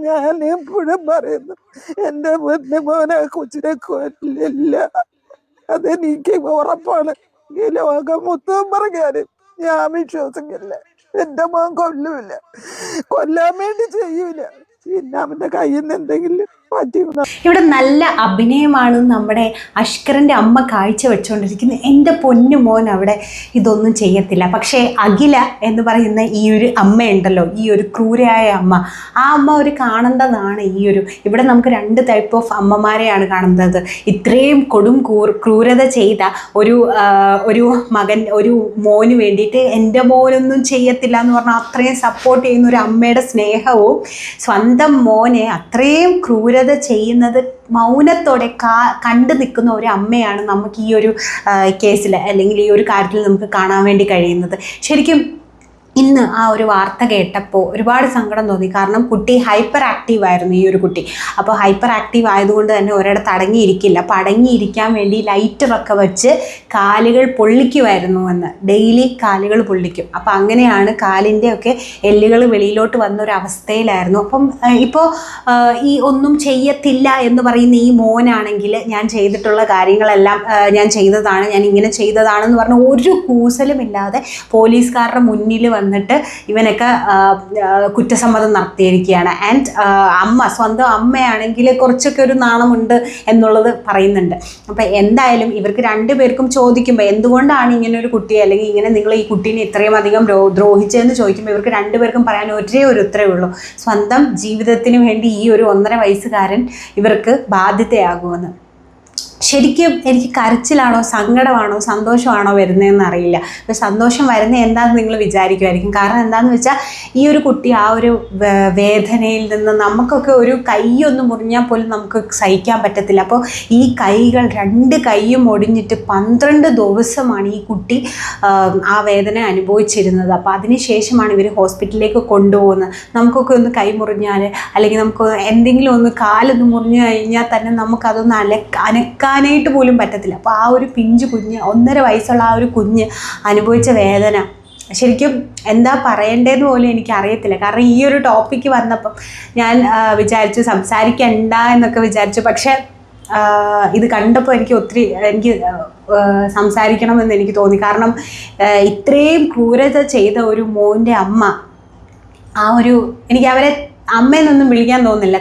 ഞാൻ എപ്പോഴും പറയുന്നു, എൻ്റെ മുന്നേ മോനെ കൊച്ചിനെ കൊല്ലില്ല, അതെനിക്ക് ഉറപ്പാണ്. ഈ ലോകം മൊത്തം പറഞ്ഞാലും ഞാൻ വിശ്വസിക്കില്ല. എൻ്റെ മോൻ കൊല്ലൂല, കൊല്ലാൻ വേണ്ടി ചെയ്യൂല. പിന്നെ അവന്റെ കയ്യിൽ നിന്ന് എന്തെങ്കിലും പറ്റി. ഇവിടെ നല്ല അഭിനയമാണ് നമ്മുടെ അഷ്കറിൻ്റെ അമ്മ കാഴ്ചവെച്ചുകൊണ്ടിരിക്കുന്നത്. എൻ്റെ പൊന്നു മോൻ അവിടെ ഇതൊന്നും ചെയ്യത്തില്ല. പക്ഷേ അഖില എന്ന് പറയുന്ന ഈ ഒരു അമ്മയുണ്ടല്ലോ, ഈ ഒരു ക്രൂരയായ അമ്മ, ആ അമ്മ ഒരു കാണേണ്ടതാണ്. ഇവിടെ നമുക്ക് രണ്ട് ടൈപ്പ് ഓഫ് അമ്മമാരെയാണ് കാണുന്നത്. ഇത്രയും കൊടും ക്രൂരത ചെയ്ത ഒരു മകൻ, ഒരു മോന് വേണ്ടിയിട്ട് എൻ്റെ മോനൊന്നും ചെയ്യത്തില്ല എന്ന് പറഞ്ഞാൽ അത്രയും സപ്പോർട്ട് ചെയ്യുന്ന ഒരു അമ്മയുടെ സ്നേഹവും, സ്വന്തം മോനെ അത്രയും ക്രൂരത ചെയ്യുന്നത് മൗനത്തോടെ കണ്ടു നിൽക്കുന്ന ഒരു അമ്മയാണ് നമുക്ക് ഈ ഒരു കേസിൽ അല്ലെങ്കിൽ ഈ ഒരു കാര്യത്തിൽ നമുക്ക് കാണാൻ വേണ്ടി കഴിയുന്നത്. ശരിക്കും ഇന്ന് ആ ഒരു വാർത്ത കേട്ടപ്പോൾ ഒരുപാട് സങ്കടം തോന്നി. കാരണം കുട്ടി ഹൈപ്പർ ആക്റ്റീവ് ആയിരുന്നു, ഈ ഒരു കുട്ടി. അപ്പോൾ ഹൈപ്പർ ആക്റ്റീവ് ആയതുകൊണ്ട് തന്നെ ഒരിടത്ത് അടങ്ങിയിരിക്കില്ല. അപ്പോൾ അടങ്ങിയിരിക്കാൻ വേണ്ടി ലൈറ്ററൊക്കെ വെച്ച് കാലുകൾ പൊള്ളിക്കുമായിരുന്നു എന്ന്. ഡെയിലി കാലുകൾ പൊള്ളിക്കും. അപ്പോൾ അങ്ങനെയാണ് കാലിൻ്റെ ഒക്കെ എല്ലുകൾ വെളിയിലോട്ട് വന്നൊരവസ്ഥയിലായിരുന്നു. അപ്പം ഇപ്പോൾ ഈ ഒന്നും ചെയ്യത്തില്ല എന്ന് പറയുന്ന ഈ മോനാണെങ്കിൽ ഞാൻ ചെയ്തിട്ടുള്ള കാര്യങ്ങളെല്ലാം ഞാൻ ചെയ്തതാണ്, ഞാൻ ഇങ്ങനെ ചെയ്തതാണെന്ന് പറഞ്ഞ് ഒരു കൂസലുമില്ലാതെ പോലീസുകാരുടെ മുന്നിൽ വന്നിട്ട് ഇവനൊക്കെ കുറ്റസമ്മതം നടത്തിയിരിക്കുകയാണ്. ആൻഡ് സ്വന്തം അമ്മയാണെങ്കിൽ കുറച്ചൊക്കെ ഒരു നാണമുണ്ട് എന്നുള്ളത് പറയുന്നുണ്ട്. അപ്പം എന്തായാലും ഇവർക്ക് രണ്ടുപേർക്കും ചോദിക്കുമ്പോൾ എന്തുകൊണ്ടാണ് ഇങ്ങനെ ഒരു കുട്ടിയെ, അല്ലെങ്കിൽ ഇങ്ങനെ നിങ്ങൾ ഈ കുട്ടീനെ ഇത്രയും അധികം ദ്രോഹിച്ചതെന്ന് ചോദിക്കുമ്പോൾ ഇവർക്ക് രണ്ടുപേർക്കും പറയാൻ ഒരേ ഒരു ഉത്തരവേ ഉള്ളൂ: സ്വന്തം ജീവിതത്തിന് വേണ്ടി ഈ ഒരു 1.5 വയസ്സുകാരൻ ഇവർക്ക് ബാധ്യതയാകുമെന്ന്. ശരിക്കും എനിക്ക് കരച്ചിലാണോ സങ്കടമാണോ സന്തോഷമാണോ വരുന്നതെന്ന് അറിയില്ല. അപ്പോൾ സന്തോഷം വരുന്നത് എന്താണെന്ന് നിങ്ങൾ വിചാരിക്കുമായിരിക്കും. കാരണം എന്താണെന്ന് വെച്ചാൽ ഈ ഒരു കുട്ടി ആ ഒരു വേദനയിൽ നിന്ന്, നമുക്കൊക്കെ ഒരു കൈയൊന്ന് മുറിഞ്ഞാൽ പോലും നമുക്ക് സഹിക്കാൻ പറ്റത്തില്ല. അപ്പോൾ ഈ കൈകൾ, 2 കൈയും ഒടിഞ്ഞിട്ട് 12 ദിവസമാണ് ഈ കുട്ടി ആ വേദന അനുഭവിച്ചിരുന്നത്. അപ്പോൾ അതിനുശേഷമാണ് ഇവർ ഹോസ്പിറ്റലിലേക്ക് കൊണ്ടുപോകുന്നത്. നമുക്കൊക്കെ ഒന്ന് കൈ മുറിഞ്ഞാൽ, അല്ലെങ്കിൽ നമുക്ക് എന്തെങ്കിലും ഒന്ന് കാലൊന്ന് മുറിഞ്ഞു കഴിഞ്ഞാൽ തന്നെ നമുക്കതൊന്ന് അനക്കാനായിട്ട് പോലും പറ്റത്തില്ല. അപ്പോൾ ആ ഒരു പിഞ്ചു കുഞ്ഞ്, 1.5 വയസ്സുള്ള ആ ഒരു കുഞ്ഞ് അനുഭവിച്ച വേദന ശരിക്കും എന്താ പറയേണ്ടതെന്ന് പോലും എനിക്കറിയത്തില്ല. കാരണം ഈ ഒരു ടോപ്പിക്ക് വന്നപ്പം ഞാൻ വിചാരിച്ചു സംസാരിക്കണ്ട എന്നൊക്കെ വിചാരിച്ചു. പക്ഷേ ഇത് കണ്ടപ്പോൾ എനിക്ക് സംസാരിക്കണമെന്ന് എനിക്ക് തോന്നി. കാരണം ഇത്രയും ക്രൂരത ചെയ്ത ഒരു മോൻ്റെ അമ്മ, എനിക്ക് അവരെ അമ്മയെന്നൊന്നും വിളിക്കാൻ തോന്നുന്നില്ല,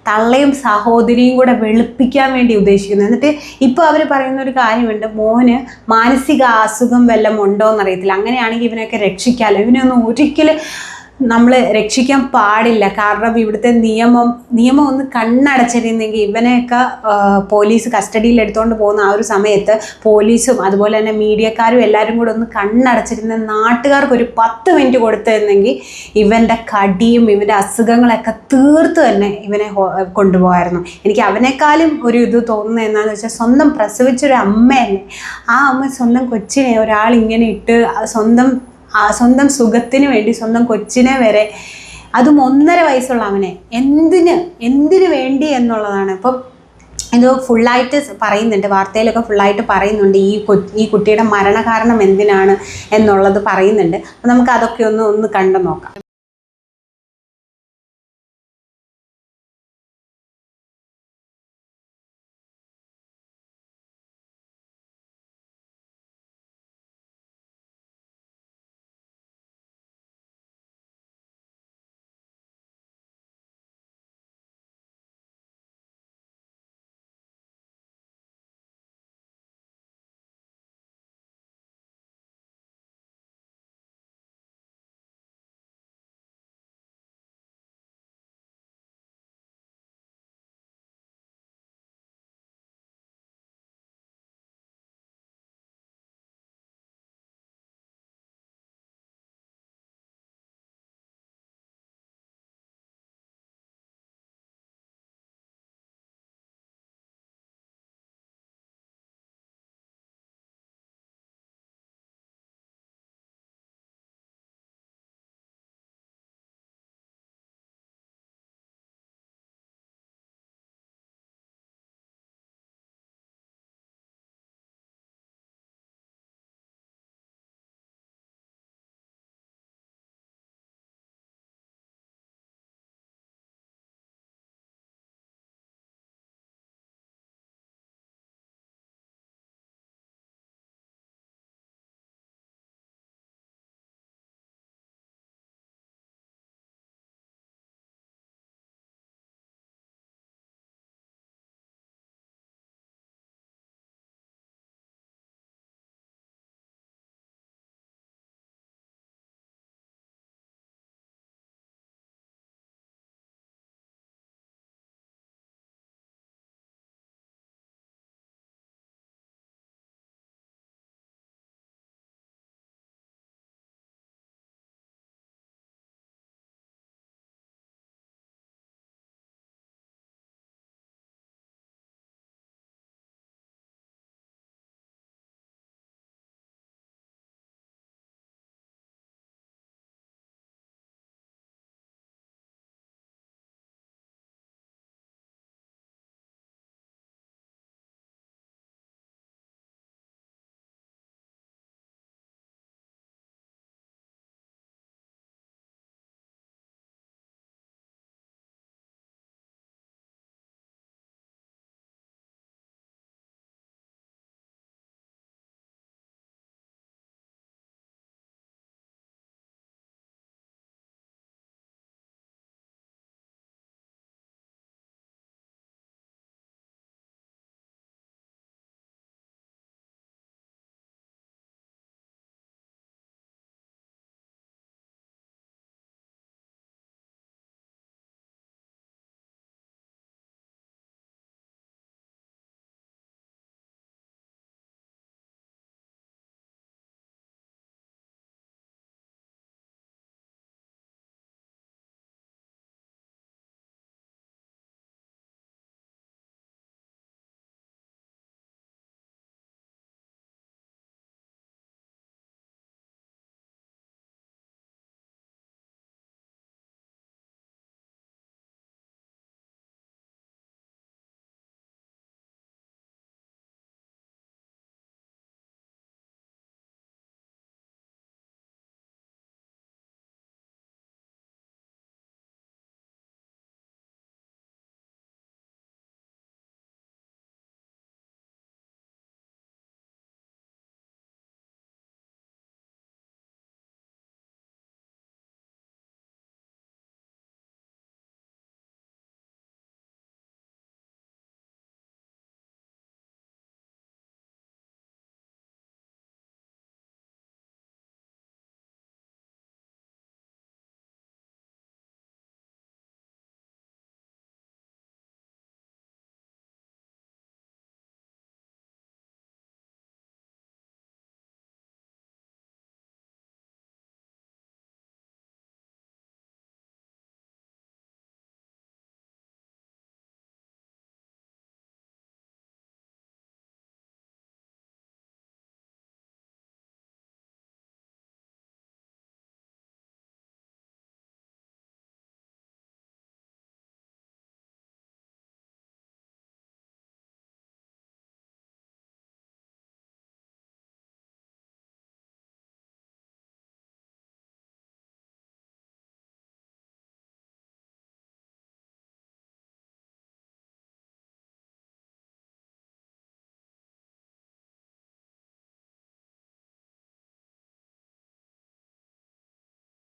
തള്ളയും സഹോദരിയും കൂടെ വെളുപ്പിക്കാൻ വേണ്ടി ഉദ്ദേശിക്കുന്നു. എന്നിട്ട് ഇപ്പോൾ അവർ പറയുന്ന ഒരു കാര്യമുണ്ട്: മോന് മാനസിക അസുഖം വല്ലതും ഉണ്ടോ എന്നറിയത്തില്ല, അങ്ങനെയാണെങ്കിൽ ഇവനൊക്കെ രക്ഷിക്കാമല്ലോ. ഇവനൊന്നും ഒരിക്കലും നമ്മൾ രക്ഷിക്കാൻ പാടില്ല. കാരണം ഇവിടുത്തെ നിയമം ഒന്ന് കണ്ണടച്ചിരുന്നെങ്കിൽ ഇവനെയൊക്കെ പോലീസ് കസ്റ്റഡിയിൽ എടുത്തുകൊണ്ട് പോകുന്ന ആ ഒരു സമയത്ത് പോലീസും അതുപോലെ തന്നെ മീഡിയക്കാരും എല്ലാവരും കൂടെ ഒന്ന് കണ്ണടച്ചിരുന്ന നാട്ടുകാർക്ക് ഒരു 10 മിനിറ്റ് കൊടുത്തിരുന്നെങ്കിൽ ഇവൻ്റെ കടിയും ഇവൻ്റെ അസുഖങ്ങളൊക്കെ തീർത്ത് തന്നെ ഇവനെ കൊണ്ടുപോകായിരുന്നു. എനിക്ക് അവനേക്കാളും ഒരു ഇത് തോന്നുന്നത് എന്താണെന്ന് വെച്ചാൽ, സ്വന്തം പ്രസവിച്ചൊരു അമ്മയല്ലേ, ആ അമ്മ സ്വന്തം കൊച്ചിനെ ഒരാളിങ്ങനെ ഇട്ട് സ്വന്തം സുഖത്തിന് വേണ്ടി സ്വന്തം കൊച്ചിനെ വരെ, അതും 1.5 വയസ്സുള്ള അവനെ എന്തിനു വേണ്ടി എന്നുള്ളതാണ്. ഇപ്പം ഇത് ഫുള്ളായിട്ട് പറയുന്നുണ്ട്, വാർത്തയിലൊക്കെ ഫുള്ളായിട്ട് പറയുന്നുണ്ട് ഈ കുട്ടിയുടെ മരണകാരണം എന്തിനാണ് എന്നുള്ളത് പറയുന്നുണ്ട്. അപ്പം നമുക്ക് അതൊക്കെ ഒന്ന് കണ്ടു നോക്കാം.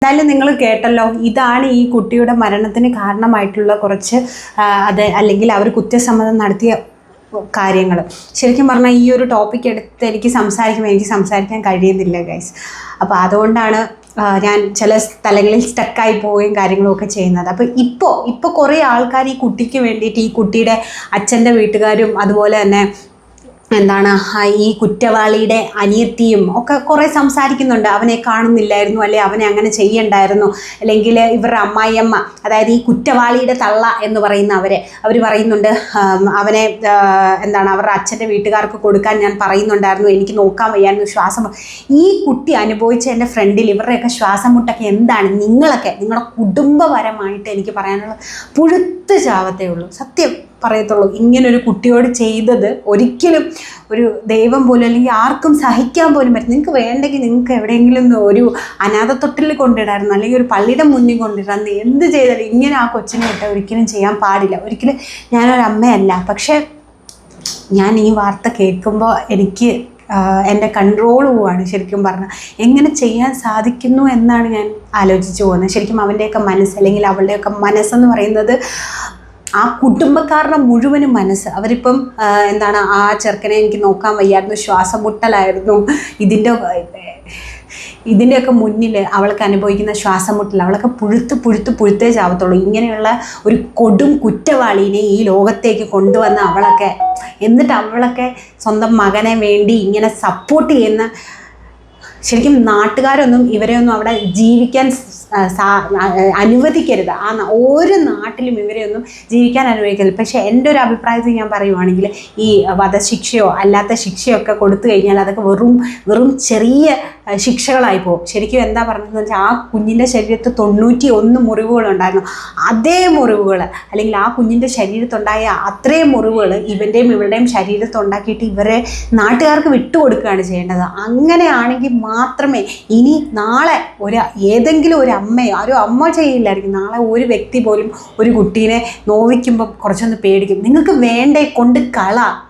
എന്തായാലും നിങ്ങൾ കേട്ടല്ലോ, ഇതാണ് ഈ കുട്ടിയുടെ മരണത്തിന് കാരണമായിട്ടുള്ള കുറച്ച് അത് അല്ലെങ്കിൽ അവർ കുറ്റസമ്മതം നടത്തിയ കാര്യങ്ങൾ. ശരിക്കും പറഞ്ഞാൽ ഈ ഒരു ടോപ്പിക് എടുത്ത് എനിക്ക് സംസാരിക്കാൻ കഴിയുന്നില്ല ഗൈസ്. അപ്പോൾ അതുകൊണ്ടാണ് ഞാൻ ചില സ്ഥലങ്ങളിൽ സ്റ്റക്കായി പോവുകയും കാര്യങ്ങളൊക്കെ ചെയ്യുന്നത്. അപ്പോൾ ഇപ്പോൾ കുറേ ആൾക്കാർ ഈ കുട്ടിക്ക് വേണ്ടിയിട്ട് ഈ കുട്ടിയുടെ അച്ഛൻ്റെ വീട്ടുകാരും അതുപോലെ തന്നെ ഈ കുറ്റവാളിയുടെ അനിയത്തിയും ഒക്കെ കുറേ സംസാരിക്കുന്നുണ്ട്. അവനെ കാണുന്നില്ലായിരുന്നു, അല്ലെ അവനെ അങ്ങനെ ചെയ്യണ്ടായിരുന്നു, അല്ലെങ്കിൽ ഇവരുടെ അമ്മായിയമ്മ, അതായത് ഈ കുറ്റവാളിയുടെ തള്ള എന്ന് പറയുന്ന അവർ പറയുന്നുണ്ട് അവനെ അവരുടെ അച്ഛൻ്റെ വീട്ടുകാർക്ക് കൊടുക്കാൻ ഞാൻ പറയുന്നുണ്ടായിരുന്നു, എനിക്ക് നോക്കാൻ വയ്യായിരുന്നു, ശ്വാസം. ഈ കുട്ടി അനുഭവിച്ച എൻ്റെ ഫ്രണ്ടിൽ ഇവരുടെയൊക്കെ ശ്വാസം മുട്ടൊക്കെ എന്താണ്? നിങ്ങളുടെ കുടുംബപരമായിട്ട് എനിക്ക് പറയാനുള്ളത് പുഴുത്ത് ചാവത്തേ ഉള്ളൂ, സത്യം പറയത്തുള്ളൂ. ഇങ്ങനൊരു കുട്ടിയോട് ചെയ്തത് ഒരിക്കലും ഒരു ദൈവം പോലും അല്ലെങ്കിൽ ആർക്കും സഹിക്കാൻ പോലും പറ്റും. നിങ്ങൾക്ക് വേണ്ടെങ്കിൽ നിങ്ങൾക്ക് എവിടെയെങ്കിലും ഒരു അനാഥത്തൊട്ടിൽ കൊണ്ടിടായിരുന്നു, അല്ലെങ്കിൽ ഒരു പള്ളിയുടെ മുന്നിൽ കൊണ്ടിടായിരുന്നു. എന്ത് ചെയ്താലും ഇങ്ങനെ ആ കൊച്ചിനെ വിട്ട് ഒരിക്കലും ചെയ്യാൻ പാടില്ല. ഒരിക്കലും ഞാനൊരമ്മയല്ല. പക്ഷേ ഞാൻ ഈ വാർത്ത കേൾക്കുമ്പോൾ എനിക്ക് എൻ്റെ കൺട്രോൾ പോവാണ്. ശരിക്കും പറഞ്ഞാൽ എങ്ങനെ ചെയ്യാൻ സാധിക്കുന്നു എന്നാണ് ഞാൻ ആലോചിച്ച് പോകുന്നത്. ശരിക്കും അവൻ്റെയൊക്കെ മനസ്സ് അല്ലെങ്കിൽ അവളുടെയൊക്കെ മനസ്സെന്ന് പറയുന്നത് ആ കുടുംബക്കാരുടെ മുഴുവനും മനസ്സ്. അവരിപ്പം ആ ചെറുക്കനെ എനിക്ക് നോക്കാൻ വയ്യായിരുന്നു, ശ്വാസം മുട്ടലായിരുന്നു, ഇതിൻ്റെയൊക്കെ മുന്നിൽ അവൾക്ക് അനുഭവിക്കുന്ന ശ്വാസം മുട്ടൽ, അവളൊക്കെ പുഴുത്തേ ചാവത്തുള്ളൂ. ഇങ്ങനെയുള്ള ഒരു കൊടും കുറ്റവാളീനെ ഈ ലോകത്തേക്ക് കൊണ്ടുവന്ന എന്നിട്ട് അവളൊക്കെ സ്വന്തം മകനെ വേണ്ടി ഇങ്ങനെ സപ്പോർട്ട് ചെയ്യുന്ന, ശരിക്കും നാട്ടുകാരൊന്നും ഇവരെയൊന്നും അവിടെ ജീവിക്കാൻ അനുവദിക്കരുത്. ഒരു നാട്ടിലും ഇവരെയൊന്നും ജീവിക്കാൻ അനുവദിക്കരുത്. പക്ഷേ എൻ്റെ ഒരു അഭിപ്രായത്തിൽ ഞാൻ പറയുവാണെങ്കിൽ ഈ വധശിക്ഷയോ അല്ലാത്ത ശിക്ഷയോ ഒക്കെ കൊടുത്തു കഴിഞ്ഞാൽ അതൊക്കെ വെറും ചെറിയ ശിക്ഷകളായി പോകും. ശരിക്കും എന്താ പറഞ്ഞതെന്ന് വെച്ചാൽ ആ കുഞ്ഞിൻ്റെ ശരീരത്തിൽ 91 മുറിവുകളുണ്ടായിരുന്നു. അതേ മുറിവുകൾ അല്ലെങ്കിൽ ആ കുഞ്ഞിൻ്റെ ശരീരത്തുണ്ടായ അത്രയും മുറിവുകൾ ഇവൻ്റെയും ഇവരുടെയും ശരീരത്തുണ്ടാക്കിയിട്ട് ഇവരെ നാട്ടുകാർക്ക് വിട്ടുകൊടുക്കുകയാണ് ചെയ്യേണ്ടത്. അങ്ങനെയാണെങ്കിൽ മാത്രമേ ഇനി നാളെ ഏതെങ്കിലും ഒരു അമ്മ ചെയ്യില്ലായിരിക്കും. നാളെ ഒരു വ്യക്തി പോലും ഒരു കുട്ടീനെ നോവിക്കുമ്പോൾ കുറച്ചൊന്ന് പേടിക്കും. നിങ്ങൾക്ക് വേണ്ടേ കൊണ്ട്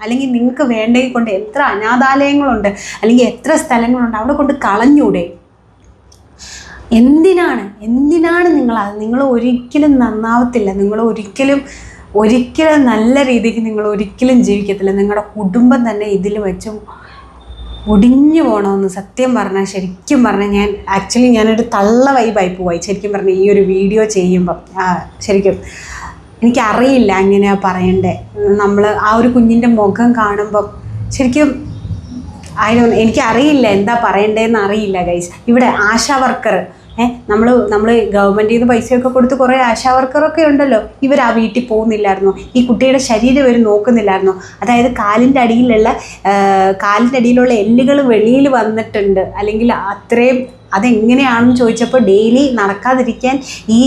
അല്ലെങ്കിൽ നിങ്ങൾക്ക് വേണ്ടേ കൊണ്ട് എത്ര അനാഥാലയങ്ങളുണ്ട് അല്ലെങ്കിൽ എത്ര സ്ഥലങ്ങളുണ്ട്, അവിടെ കൊണ്ട് കളഞ്ഞൂടെ? എന്തിനാണ് നിങ്ങൾ ഒരിക്കലും നന്നാവത്തില്ല. നിങ്ങൾ ഒരിക്കലും നല്ല രീതിക്ക് നിങ്ങൾ ഒരിക്കലും ജീവിക്കത്തില്ല. നിങ്ങളുടെ കുടുംബം തന്നെ ഇതിൽ വെച്ച് ഒടിഞ്ഞു പോകണമെന്ന് ശരിക്കും പറഞ്ഞാൽ ഞാനൊരു തള്ള വൈബായി പോയി. ശരിക്കും പറഞ്ഞാൽ ഈ ഒരു വീഡിയോ ചെയ്യുമ്പം ശരിക്കും എനിക്കറിയില്ല എങ്ങനെയാണ് പറയണ്ടേ. നമ്മൾ ആ ഒരു കുഞ്ഞിൻ്റെ മുഖം കാണുമ്പം ശരിക്കും എനിക്കറിയില്ല എന്താ പറയണ്ടേന്ന് അറിയില്ല ഗൈസ്. ഇവിടെ ആശാ വർക്കർ നമ്മൾ ഗവൺമെൻറ്റിൽ നിന്ന് പൈസയൊക്കെ കൊടുത്ത് കുറേ ആശാ വർക്കറൊക്കെ ഉണ്ടല്ലോ. ഇവർ ആ വീട്ടിൽ പോകുന്നില്ലായിരുന്നു, ഈ കുട്ടിയുടെ ശരീരം ഇവർ നോക്കുന്നില്ലായിരുന്നു. അതായത് കാലിൻ്റെ അടിയിലുള്ള എല്ലുകൾ വെളിയിൽ വന്നിട്ടുണ്ട് അല്ലെങ്കിൽ അത്രയും അതെങ്ങനെയാണെന്ന് ചോദിച്ചപ്പോൾ ഡെയിലി നടക്കാതിരിക്കാൻ ഈ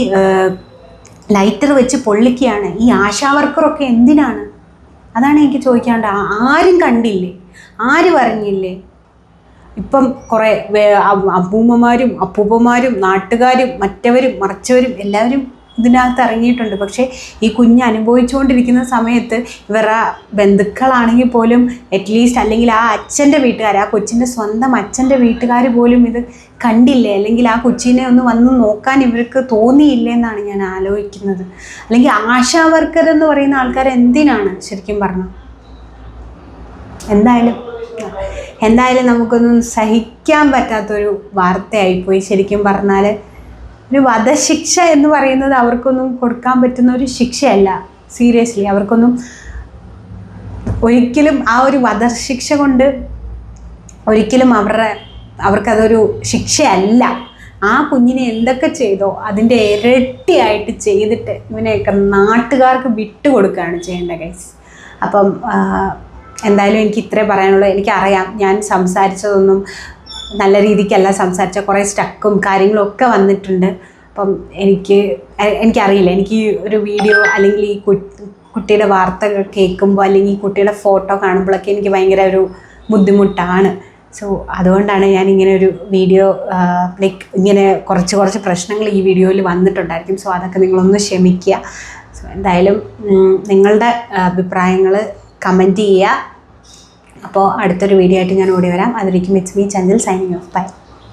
ലൈറ്റർ വെച്ച് പൊള്ളിക്കുകയാണ്. ഈ ആശാ വർക്കറൊക്കെ എന്തിനാണ്? അതാണ് എനിക്ക് ചോദിക്കാണ്ട്. ആരും കണ്ടില്ലേ? ആരും അറിഞ്ഞില്ലേ? ഇപ്പം കുറേ അമ്മൂമ്മമാരും അപ്പൂപ്പന്മാരും നാട്ടുകാരും മറ്റവരും മറിച്ചവരും എല്ലാവരും ഇതിനകത്ത് ഇറങ്ങിയിട്ടുണ്ട്. പക്ഷേ ഈ കുഞ്ഞ് അനുഭവിച്ചുകൊണ്ടിരിക്കുന്ന സമയത്ത് ഇവരുടെ ബന്ധുക്കളാണെങ്കിൽ പോലും അറ്റ്ലീസ്റ്റ് അല്ലെങ്കിൽ ആ അച്ഛൻ്റെ വീട്ടുകാർ, ആ കൊച്ചിൻ്റെ സ്വന്തം അച്ഛൻ്റെ വീട്ടുകാർ പോലും ഇത് കണ്ടില്ലേ? അല്ലെങ്കിൽ ആ കൊച്ചിനെ ഒന്ന് വന്ന് നോക്കാൻ ഇവർക്ക് തോന്നിയില്ലേ എന്നാണ് ഞാൻ ആലോചിക്കുന്നത്. അല്ലെങ്കിൽ ആശാ വർക്കർ എന്ന് പറയുന്ന ആൾക്കാർ എന്തിനാണ് ശരിക്കും പറഞ്ഞത്? എന്തായാലും നമുക്കൊന്നും സഹിക്കാൻ പറ്റാത്തൊരു വാർത്തയായിപ്പോയി. ശരിക്കും പറഞ്ഞാൽ ഒരു വധശിക്ഷ എന്ന് പറയുന്നത് അവർക്കൊന്നും കൊടുക്കാൻ പറ്റുന്ന ഒരു ശിക്ഷയല്ല. സീരിയസ്ലി അവർക്കൊന്നും ഒരിക്കലും ആ ഒരു വധശിക്ഷ കൊണ്ട് ഒരിക്കലും അവർക്കതൊരു ശിക്ഷയല്ല. ആ കുഞ്ഞിനെ എന്തൊക്കെ ചെയ്തോ അതിൻ്റെ ഇരട്ടിയായിട്ട് ചെയ്തിട്ട് ഇവനെയൊക്കെ നാട്ടുകാർക്ക് വിട്ടുകൊടുക്കുകയാണ് ചെയ്യേണ്ട ഗൈസ്. അപ്പം എന്തായാലും എനിക്ക് ഇത്രേ പറയാനുള്ളൂ. എനിക്കറിയാം ഞാൻ സംസാരിച്ചതൊന്നും നല്ല രീതിക്കല്ല സംസാരിച്ച, കുറേ സ്റ്റക്കും കാര്യങ്ങളും ഒക്കെ വന്നിട്ടുണ്ട്. അപ്പം എനിക്കറിയില്ല, എനിക്ക് ഒരു വീഡിയോ അല്ലെങ്കിൽ ഈ കുട്ടിയുടെ വാർത്ത കേൾക്കുമ്പോൾ അല്ലെങ്കിൽ ഈ കുട്ടിയുടെ ഫോട്ടോ കാണുമ്പോഴൊക്കെ എനിക്ക് ഭയങ്കര ഒരു ബുദ്ധിമുട്ടാണ്. സോ അതുകൊണ്ടാണ് ഞാൻ ഇങ്ങനെ ഒരു വീഡിയോ ഇങ്ങനെ കുറച്ച് പ്രശ്നങ്ങൾ ഈ വീഡിയോയിൽ വന്നിട്ടുണ്ടായിരിക്കും. സോ അതൊക്കെ നിങ്ങളൊന്ന് ക്ഷമിക്കുക. സോ എന്തായാലും നിങ്ങളുടെ അഭിപ്രായങ്ങൾ കമൻറ്റ് ചെയ്യുക. അപ്പോൾ അടുത്തൊരു വീഡിയോ ആയിട്ട് ഞാൻ ഓടി വരാം. അതിലേക്ക് it's me Chanchal signing off. By.